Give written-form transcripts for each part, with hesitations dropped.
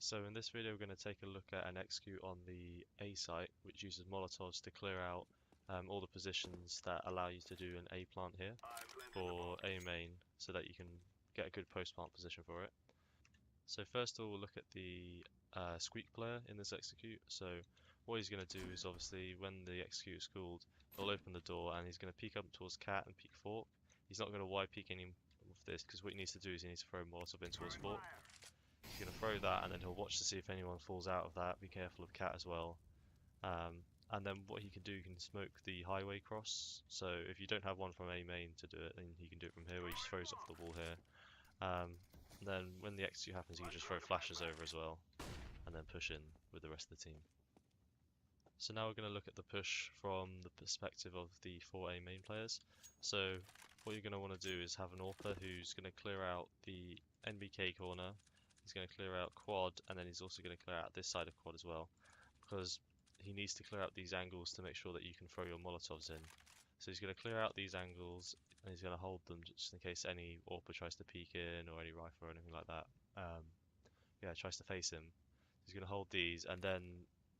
So in this video we're going to take a look at an execute on the A site which uses Molotovs to clear out all the positions that allow you to do an A plant here or A main so that you can get a good post plant position for it. So first of all we'll look at the squeak player in this execute. So what he's going to do is obviously when the execute is called he'll open the door and he's going to peek up towards cat and peek fork. He's not going to wide peek any of this because what he needs to do is he needs to throw Molotov in towards fork. He's going to throw that and then he'll watch to see if anyone falls out of that. Be careful of cat as well. And then what he can do, he can smoke the highway cross. So if you don't have one from A main to do it, then he can do it from here where he just throws off the wall here. Then when the execute happens, he can just throw flashes over as well and then push in with the rest of the team. So now we're going to look at the push from the perspective of the 4 A main players. So what you're going to want to do is have an AWPer who's going to clear out the NBK corner. He's going to clear out quad, and then he's also going to clear out this side of quad as well, because he needs to clear out these angles to make sure that you can throw your Molotovs in. So he's going to clear out these angles, and he's going to hold them just in case any AWPer tries to peek in, or any rifle or anything like that. Tries to face him. He's going to hold these, and then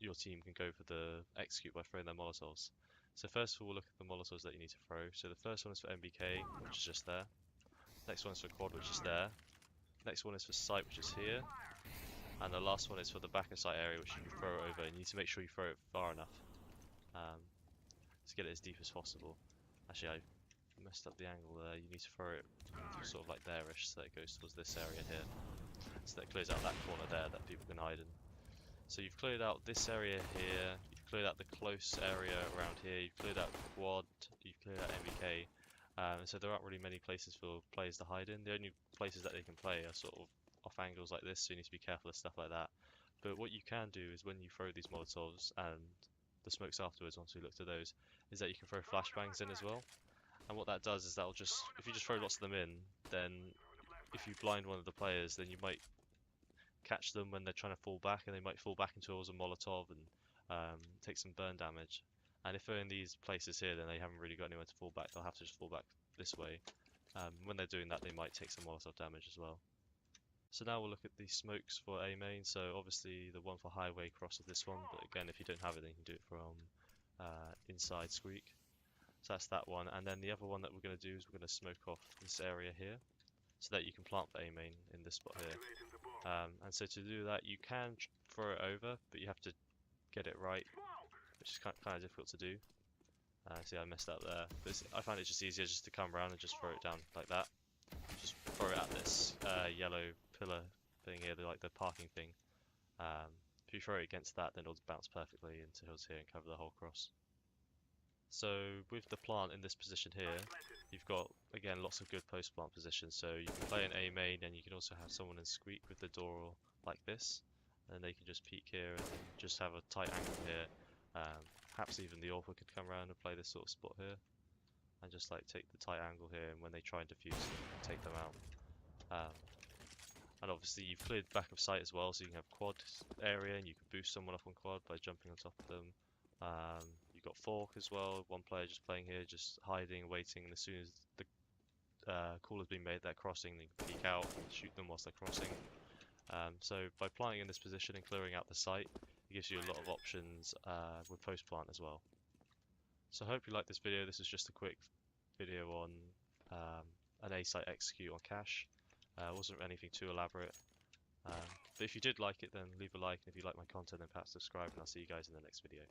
your team can go for the execute by throwing their Molotovs. So first of all, we'll look at the Molotovs that you need to throw. So the first one is for NBK, which is just there. Next one is for quad, which is there. Next one is for site, which is here, and the last one is for the back of site area, which you can throw it over. You need to make sure you throw it far enough to get it as deep as possible. Actually, I messed up the angle there. You need to throw it sort of like there-ish, so that it goes towards this area here, so that it clears out that corner there that people can hide in. So you've cleared out this area here, you've cleared out the close area around here, you've cleared out the quad, you've cleared out NBK. So there aren't really many places for players to hide in. The only places that they can play are sort of off angles like this, so you need to be careful of stuff like that. But what you can do is when you throw these Molotovs and the smokes afterwards, once we look to those, is that you can throw flashbangs in as well. And what that does is that'll just, if you just throw lots of them in, then if you blind one of the players, then you might catch them when they're trying to fall back, and they might fall back into a Molotov and take some burn damage. And if they're in these places here, then they haven't really got anywhere to fall back. They'll have to just fall back this way. When they're doing that, they might take some Molotov damage as well. So now we'll look at the smokes for A main. So obviously the one for highway cross is this one, but again, if you don't have it, then you can do it from inside squeak. So that's that one. And then the other one that we're going to do is we're going to smoke off this area here, so that you can plant for A main in this spot here. And so to do that, you can throw it over, but you have to get it right, which is kind of difficult to do. See, I messed up there. But I find it just easier just to come around and just throw it down like that. Just throw it at this yellow pillar thing here, like the parking thing. If you throw it against that, then it'll bounce perfectly into hills here and cover the whole cross. So with the plant in this position here, you've got, again, lots of good post plant positions. So you can play an A main, and you can also have someone in squeak with the door like this, and they can just peek here and just have a tight angle here. Perhaps even the AWPer could come around and play this sort of spot here, and just like take the tight angle here, and when they try and defuse them, take them out. And obviously you've cleared back of site as well, so you can have quad area, and you can boost someone up on quad by jumping on top of them. You've got fork as well, one player just playing here, just hiding, waiting, and as soon as the call has been made, they're crossing, they can peek out and shoot them whilst they're crossing. So by planting in this position and clearing out the site, it gives you a lot of options with post plant as well. So I hope you liked this video. This is just a quick video on an A site execute on cache. It wasn't anything too elaborate. But if you did like it, then leave a like, and if you like my content, then perhaps subscribe, and I'll see you guys in the next video.